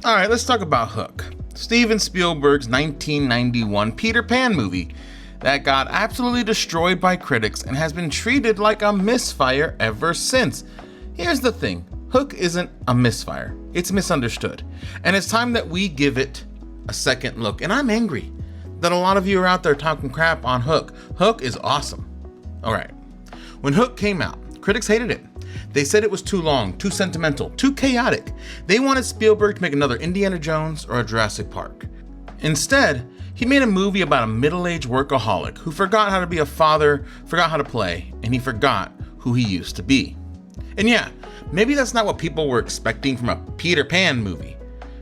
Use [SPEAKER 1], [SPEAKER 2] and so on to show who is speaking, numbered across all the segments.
[SPEAKER 1] All right, let's talk about Hook, Steven Spielberg's 1991 Peter Pan movie that got absolutely destroyed by critics and has been treated like a misfire ever since. Here's the thing, Hook isn't a misfire, it's misunderstood, and it's time that we give it a second look. And I'm angry that a lot of you are out there talking crap on Hook. Hook is awesome. All right, when Hook came out, critics hated it. They said it was too long, too sentimental, too chaotic. They wanted Spielberg to make another Indiana Jones or a Jurassic Park. Instead, he made a movie about a middle-aged workaholic who forgot how to be a father, forgot how to play, and he forgot who he used to be. And yeah, maybe that's not what people were expecting from a Peter Pan movie,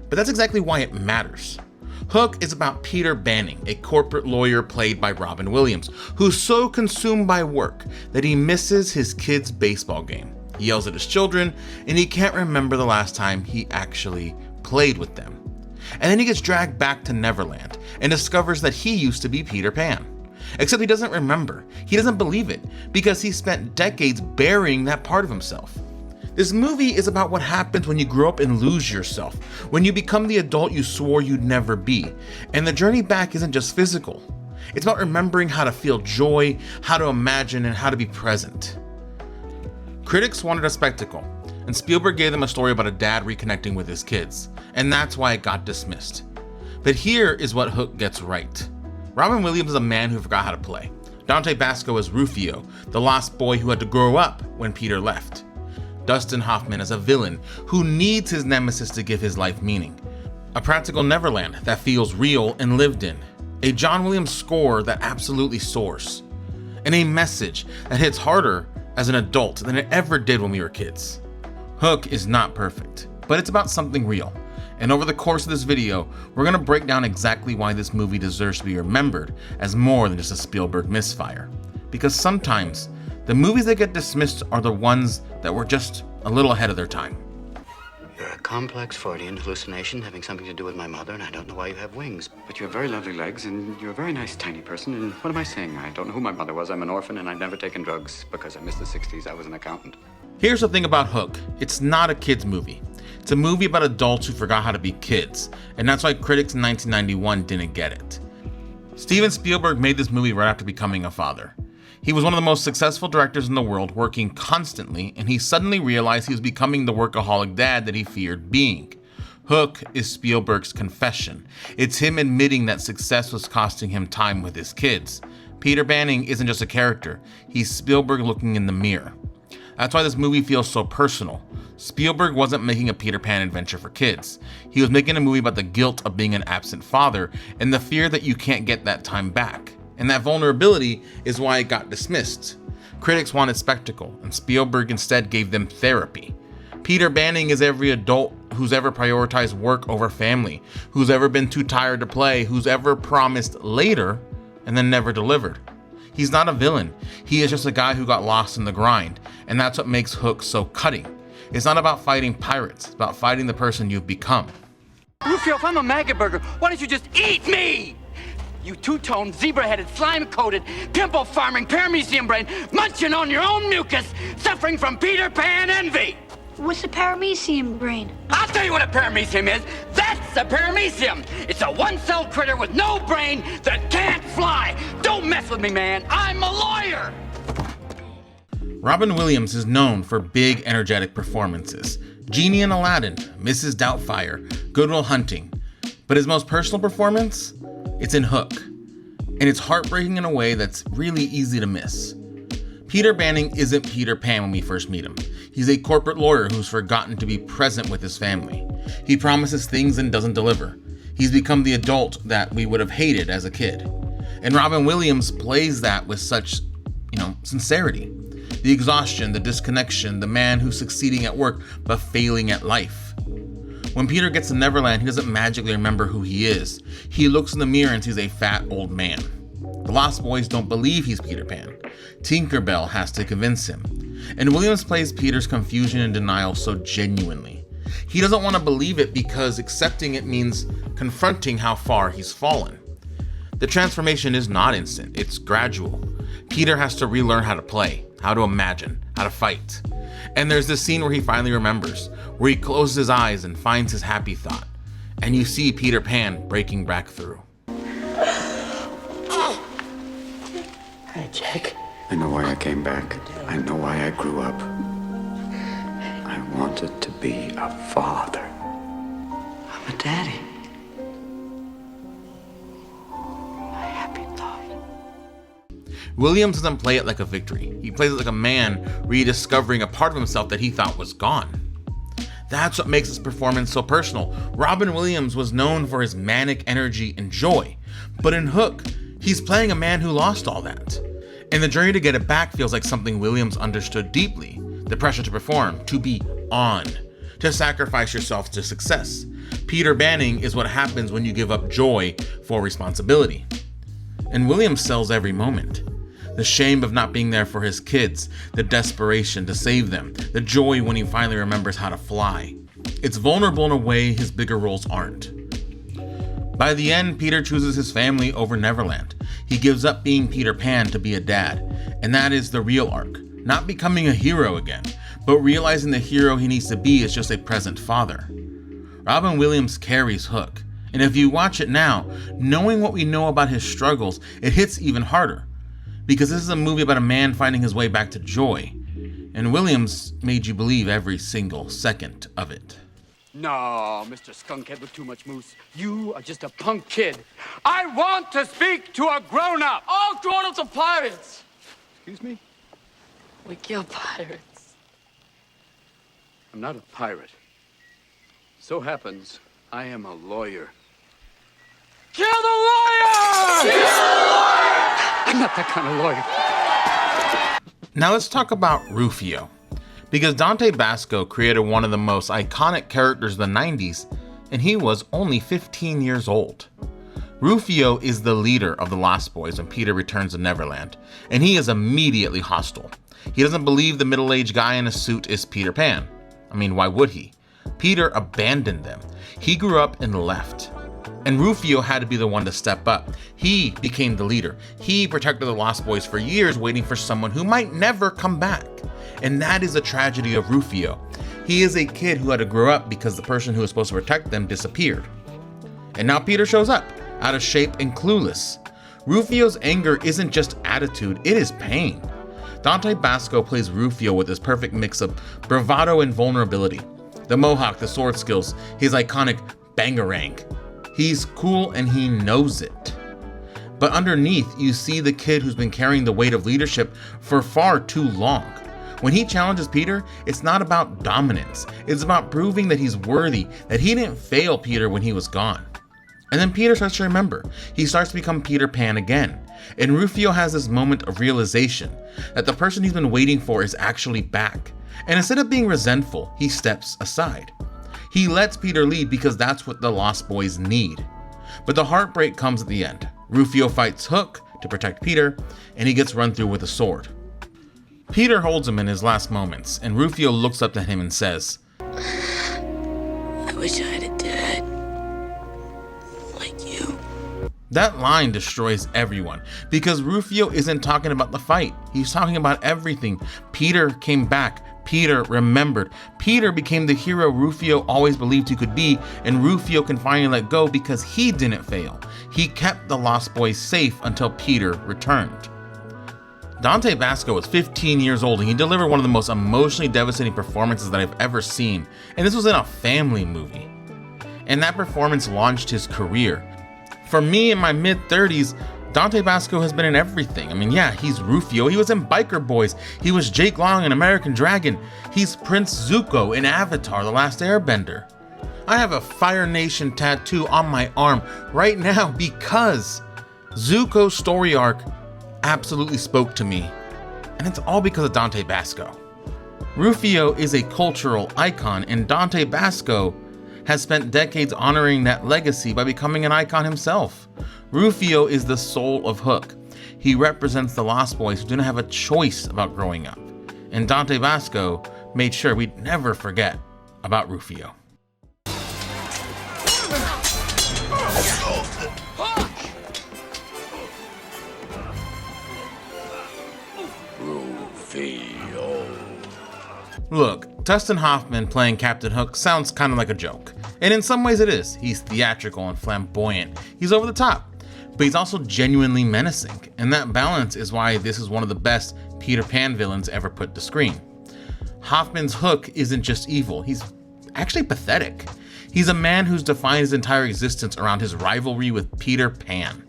[SPEAKER 1] but that's exactly why it matters. Hook is about Peter Banning, a corporate lawyer played by Robin Williams, who's so consumed by work that he misses his kids' baseball game. He yells at his children, and he can't remember the last time he actually played with them. And then he gets dragged back to Neverland and discovers that he used to be Peter Pan. Except he doesn't remember. He doesn't believe it because he spent decades burying that part of himself. This movie is about what happens when you grow up and lose yourself, when you become the adult you swore you'd never be. And the journey back isn't just physical. It's about remembering how to feel joy, how to imagine, and how to be present. Critics wanted a spectacle, and Spielberg gave them a story about a dad reconnecting with his kids, and that's why it got dismissed. But here is what Hook gets right. Robin Williams is a man who forgot how to play. Dante Basco is Rufio, the lost boy who had to grow up when Peter left. Dustin Hoffman is a villain who needs his nemesis to give his life meaning. A practical Neverland that feels real and lived in. A John Williams score that absolutely soars. And a message that hits harder as an adult than it ever did when we were kids. Hook is not perfect, but it's about something real. And over the course of this video, we're gonna break down exactly why this movie deserves to be remembered as more than just a Spielberg misfire. Because sometimes, the movies that get dismissed are the ones that were just a little ahead of their time.
[SPEAKER 2] You're a complex Freudian hallucination having something to do with my mother, and I don't know why you have wings.
[SPEAKER 3] But you have very lovely legs, and you're a very nice tiny person, and what am I saying? I don't know who my mother was. I'm an orphan, and I've never taken drugs because I missed the 60s. I was an accountant.
[SPEAKER 1] Here's the thing about Hook. It's not a kid's movie. It's a movie about adults who forgot how to be kids, and that's why critics in 1991 didn't get it. Steven Spielberg made this movie right after becoming a father. He was one of the most successful directors in the world, working constantly, and he suddenly realized he was becoming the workaholic dad that he feared being. Hook is Spielberg's confession. It's him admitting that success was costing him time with his kids. Peter Banning isn't just a character, he's Spielberg looking in the mirror. That's why this movie feels so personal. Spielberg wasn't making a Peter Pan adventure for kids. He was making a movie about the guilt of being an absent father and the fear that you can't get that time back. And that vulnerability is why it got dismissed. Critics wanted spectacle, and Spielberg instead gave them therapy. Peter Banning is every adult who's ever prioritized work over family, who's ever been too tired to play, who's ever promised later and then never delivered. He's not a villain. He is just a guy who got lost in the grind, and that's what makes Hook so cutting. It's not about fighting pirates, it's about fighting the person you've become.
[SPEAKER 4] Rufio, if I'm a maggot burger, why don't you just eat me? You two-toned, zebra-headed, slime-coated, pimple-farming, paramecium brain, munching on your own mucus, suffering from Peter Pan envy!
[SPEAKER 5] What's a paramecium brain?
[SPEAKER 4] I'll tell you what a paramecium is! That's a paramecium! It's a one-celled critter with no brain that can't fly! Don't mess with me, man! I'm a lawyer!
[SPEAKER 1] Robin Williams is known for big, energetic performances. Genie in Aladdin, Mrs. Doubtfire, Good Will Hunting. But his most personal performance? It's in Hook, and it's heartbreaking in a way that's really easy to miss. Peter Banning isn't Peter Pan when we first meet him. He's a corporate lawyer who's forgotten to be present with his family. He promises things and doesn't deliver. He's become the adult that we would have hated as a kid. And Robin Williams plays that with such, sincerity. The exhaustion, the disconnection, the man who's succeeding at work but failing at life. When Peter gets to Neverland, he doesn't magically remember who he is. He looks in the mirror and sees a fat old man. The Lost Boys don't believe he's Peter Pan. Tinkerbell has to convince him. And Williams plays Peter's confusion and denial so genuinely. He doesn't want to believe it because accepting it means confronting how far he's fallen. The transformation is not instant, it's gradual. Peter has to relearn how to play, how to imagine, how to fight. And there's this scene where he finally remembers, where he closes his eyes and finds his happy thought. and you see Peter Pan breaking back through.
[SPEAKER 2] Hey, Jack.
[SPEAKER 3] I know why I came back. I know why I grew up. I wanted to be a father.
[SPEAKER 2] I'm a daddy. My happy thought.
[SPEAKER 1] Williams doesn't play it like a victory. He plays it like a man rediscovering a part of himself that he thought was gone. That's what makes his performance so personal. Robin Williams was known for his manic energy and joy, but in Hook, he's playing a man who lost all that. And the journey to get it back feels like something Williams understood deeply. The pressure to perform, to be on, to sacrifice yourself to success. Peter Banning is what happens when you give up joy for responsibility. And Williams sells every moment. The shame of not being there for his kids, the desperation to save them, the joy when he finally remembers how to fly. It's vulnerable in a way his bigger roles aren't. By the end, Peter chooses his family over Neverland. He gives up being Peter Pan to be a dad, and that is the real arc. Not becoming a hero again, but realizing the hero he needs to be is just a present father. Robin Williams carries Hook, and if you watch it now, knowing what we know about his struggles, it hits even harder. Because this is a movie about a man finding his way back to joy, and Williams made you believe every single second of it.
[SPEAKER 4] No, Mr. Skunkhead with too much moose. You are just a punk kid. I want to speak to a grown-up.
[SPEAKER 6] All grown-ups are pirates.
[SPEAKER 4] Excuse me?
[SPEAKER 6] We kill pirates.
[SPEAKER 4] I'm not a pirate. So happens, I am a lawyer.
[SPEAKER 6] Kill the lawyer! Kill the lawyer!
[SPEAKER 4] I'm not that kind of lawyer.
[SPEAKER 1] Now let's talk about Rufio. Because Dante Basco created one of the most iconic characters of the 90s, and he was only 15 years old. Rufio is the leader of the Lost Boys when Peter returns to Neverland, and he is immediately hostile. He doesn't believe the middle-aged guy in a suit is Peter Pan. I mean, why would he? Peter abandoned them. He grew up and left. And Rufio had to be the one to step up. He became the leader. He protected the Lost Boys for years, waiting for someone who might never come back. And that is the tragedy of Rufio. He is a kid who had to grow up because the person who was supposed to protect them disappeared. And now Peter shows up, out of shape and clueless. Rufio's anger isn't just attitude, it is pain. Dante Basco plays Rufio with his perfect mix of bravado and vulnerability. The mohawk, the sword skills, his iconic bangarang. He's cool and he knows it. But underneath, you see the kid who's been carrying the weight of leadership for far too long. When he challenges Peter, it's not about dominance. It's about proving that he's worthy, that he didn't fail Peter when he was gone. And then Peter starts to remember. He starts to become Peter Pan again. And Rufio has this moment of realization that the person he's been waiting for is actually back. And instead of being resentful, he steps aside. He lets Peter lead because that's what the Lost Boys need. But the heartbreak comes at the end. Rufio fights Hook to protect Peter, and he gets run through with a sword. Peter holds him in his last moments, and Rufio looks up to him and says,
[SPEAKER 6] I wish I had a dad like you.
[SPEAKER 1] That line destroys everyone, because Rufio isn't talking about the fight. He's talking about everything. Peter came back. Peter remembered. Peter became the hero Rufio always believed he could be, and Rufio can finally let go because he didn't fail. He kept the Lost Boys safe until Peter returned. Dante Basco was 15 years old and he delivered one of the most emotionally devastating performances that I've ever seen, and this was in a family movie. And that performance launched his career. For me in my mid-30s, Dante Basco has been in everything. I mean, yeah, he's Rufio, he was in Biker Boys, he was Jake Long in American Dragon, he's Prince Zuko in Avatar: The Last Airbender. I have a Fire Nation tattoo on my arm right now because Zuko's story arc absolutely spoke to me, and it's all because of Dante Basco. Rufio is a cultural icon, and Dante Basco has spent decades honoring that legacy by becoming an icon himself. Rufio is the soul of Hook. He represents the Lost Boys who didn't have a choice about growing up, and Dante Basco made sure we'd never forget about Rufio. Look, Dustin Hoffman playing Captain Hook sounds kind of like a joke. And in some ways it is. He's theatrical and flamboyant. He's over the top, but he's also genuinely menacing. And that balance is why this is one of the best Peter Pan villains ever put to screen. Hoffman's Hook isn't just evil, he's actually pathetic. He's a man who's defined his entire existence around his rivalry with Peter Pan.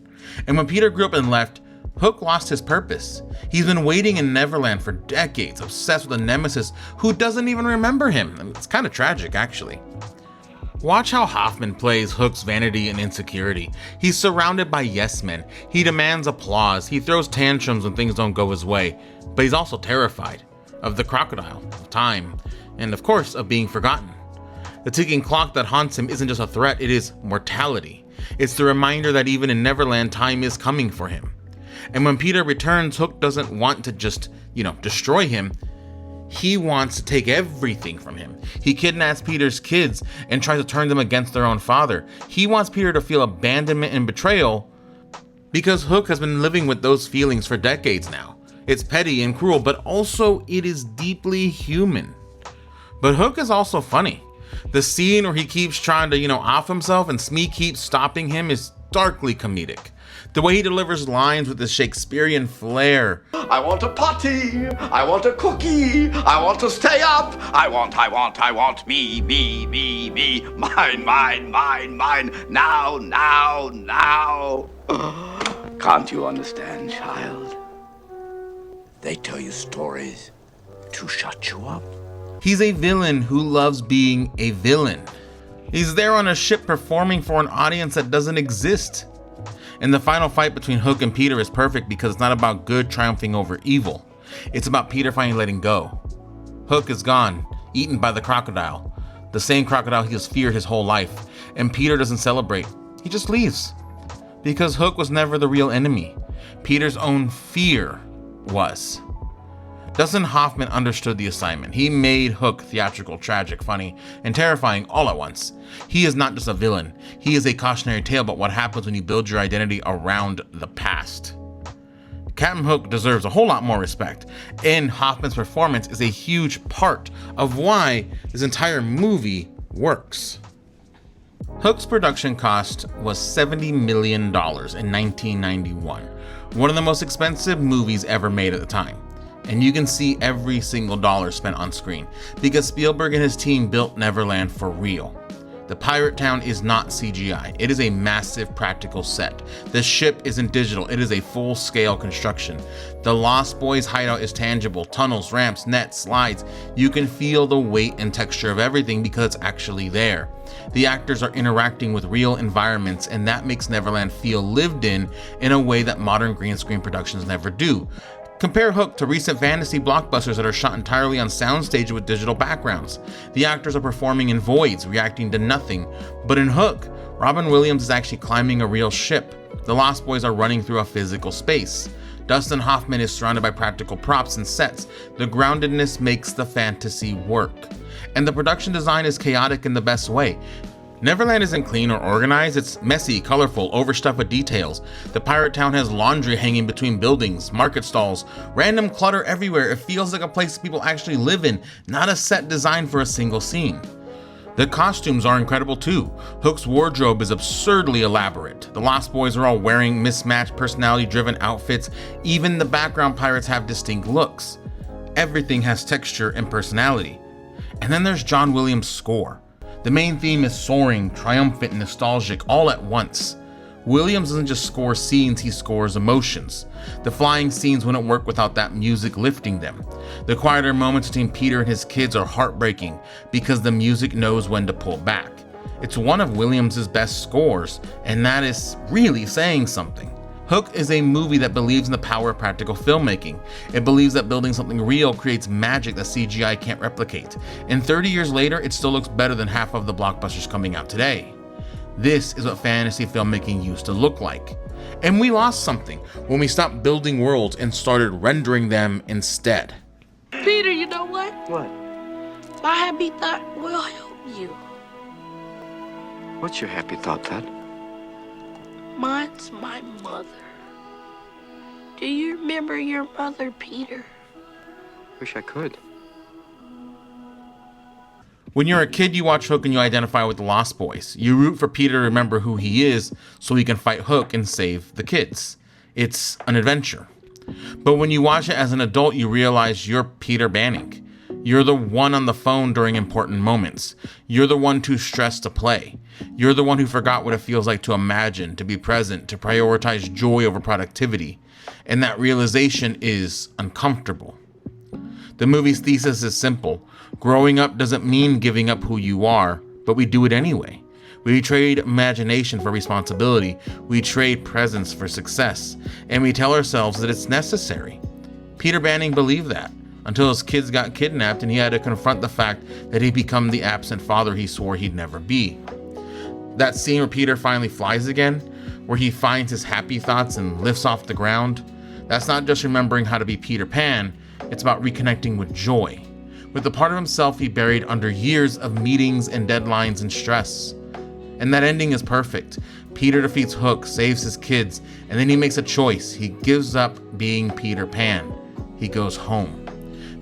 [SPEAKER 1] And when Peter grew up and left, Hook lost his purpose. He's been waiting in Neverland for decades, obsessed with a nemesis who doesn't even remember him. And it's kind of tragic, actually. Watch how Hoffman plays Hook's vanity and insecurity. He's surrounded by yes men. He demands applause. He throws tantrums when things don't go his way. But he's also terrified of the crocodile, of time, and of course, of being forgotten. The ticking clock that haunts him isn't just a threat, it is mortality. It's the reminder that even in Neverland, time is coming for him. And when Peter returns, Hook doesn't want to just, destroy him. He wants to take everything from him. He kidnaps Peter's kids and tries to turn them against their own father. He wants Peter to feel abandonment and betrayal because Hook has been living with those feelings for decades now. It's petty and cruel, but also it is deeply human. But Hook is also funny. The scene where he keeps trying to, off himself and Smee keeps stopping him is darkly comedic. The way he delivers lines with his Shakespearean flair.
[SPEAKER 7] I want a potty. I want a cookie. I want to stay up. I want me. Mine. Now. Can't you understand, child? They tell you stories to shut you up.
[SPEAKER 1] He's a villain who loves being a villain. He's there on a ship performing for an audience that doesn't exist. And the final fight between Hook and Peter is perfect because it's not about good triumphing over evil. It's about Peter finally letting go. Hook is gone, eaten by the crocodile. The same crocodile he has feared his whole life. And Peter doesn't celebrate. He just leaves. Because Hook was never the real enemy. Peter's own fear was. Dustin Hoffman understood the assignment. He made Hook theatrical, tragic, funny, and terrifying all at once. He is not just a villain. He is a cautionary tale about what happens when you build your identity around the past. Captain Hook deserves a whole lot more respect, and Hoffman's performance is a huge part of why this entire movie works. Hook's production cost was $70 million in 1991, one of the most expensive movies ever made at the time. And you can see every single dollar spent on screen because Spielberg and his team built Neverland for real. The pirate town is not CGI. It is a massive practical set. The ship isn't digital. It is a full-scale construction. The Lost Boys hideout is tangible. Tunnels, ramps, nets, slides. You can feel the weight and texture of everything because it's actually there. The actors are interacting with real environments, and that makes Neverland feel lived in a way that modern green screen productions never do. Compare Hook to recent fantasy blockbusters that are shot entirely on soundstage with digital backgrounds. The actors are performing in voids, reacting to nothing. But in Hook, Robin Williams is actually climbing a real ship. The Lost Boys are running through a physical space. Dustin Hoffman is surrounded by practical props and sets. The groundedness makes the fantasy work. And the production design is chaotic in the best way. Neverland isn't clean or organized, it's messy, colorful, overstuffed with details. The pirate town has laundry hanging between buildings, market stalls, random clutter everywhere. It feels like a place people actually live in, not a set designed for a single scene. The costumes are incredible too. Hook's wardrobe is absurdly elaborate. The Lost Boys are all wearing mismatched, personality-driven outfits. Even the background pirates have distinct looks. Everything has texture and personality. And then there's John Williams' score. The main theme is soaring, triumphant, and nostalgic all at once. Williams doesn't just score scenes, he scores emotions. The flying scenes wouldn't work without that music lifting them. The quieter moments between Peter and his kids are heartbreaking because the music knows when to pull back. It's one of Williams' best scores, and that is really saying something. Hook is a movie that believes in the power of practical filmmaking. It believes that building something real creates magic that CGI can't replicate. And 30 years later, it still looks better than half of the blockbusters coming out today. This is what fantasy filmmaking used to look like. And we lost something when we stopped building worlds and started rendering them instead.
[SPEAKER 6] Peter, you know what?
[SPEAKER 2] What?
[SPEAKER 6] My happy thought will help you.
[SPEAKER 2] What's your happy thought, Thad?
[SPEAKER 6] Mine's my mother. Do you remember your mother, Peter?
[SPEAKER 2] Wish I could.
[SPEAKER 1] When you're a kid, you watch Hook and you identify with the Lost Boys. You root for Peter to remember who he is so he can fight Hook and save the kids. It's an adventure. But when you watch it as an adult, you realize you're Peter Banning. You're the one on the phone during important moments. You're the one too stressed to play. You're the one who forgot what it feels like to imagine, to be present, to prioritize joy over productivity. And that realization is uncomfortable. The movie's thesis is simple. Growing up doesn't mean giving up who you are, but we do it anyway. We trade imagination for responsibility. We trade presence for success. And we tell ourselves that it's necessary. Peter Banning believed that until his kids got kidnapped and he had to confront the fact that he'd become the absent father he swore he'd never be. That scene where Peter finally flies again, where he finds his happy thoughts and lifts off the ground, that's not just remembering how to be Peter Pan, it's about reconnecting with joy, with the part of himself he buried under years of meetings and deadlines and stress. And that ending is perfect. Peter defeats Hook, saves his kids, and then he makes a choice. He gives up being Peter Pan. He goes home.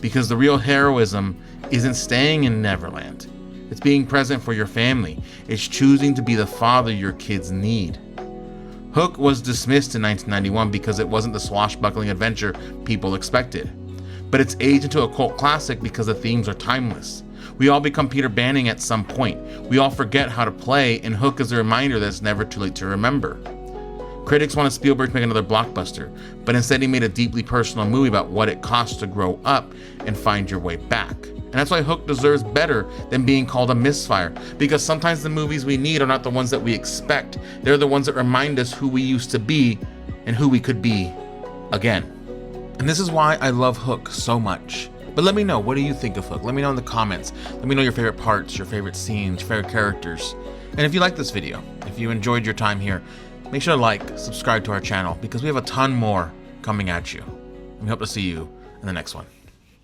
[SPEAKER 1] Because the real heroism isn't staying in Neverland. It's being present for your family. It's choosing to be the father your kids need. Hook was dismissed in 1991 because it wasn't the swashbuckling adventure people expected. But it's aged into a cult classic because the themes are timeless. We all become Peter Banning at some point. We all forget how to play, and Hook is a reminder that it's never too late to remember. Critics wanted Spielberg to make another blockbuster, but instead he made a deeply personal movie about what it costs to grow up and find your way back. And that's why Hook deserves better than being called a misfire, because sometimes the movies we need are not the ones that we expect. They're the ones that remind us who we used to be and who we could be again. And this is why I love Hook so much. But let me know, what do you think of Hook? Let me know in the comments. Let me know your favorite parts, your favorite scenes, your favorite characters. And if you like this video, if you enjoyed your time here, make sure to like, subscribe to our channel, because we have a ton more coming at you. And we hope to see you in the next one.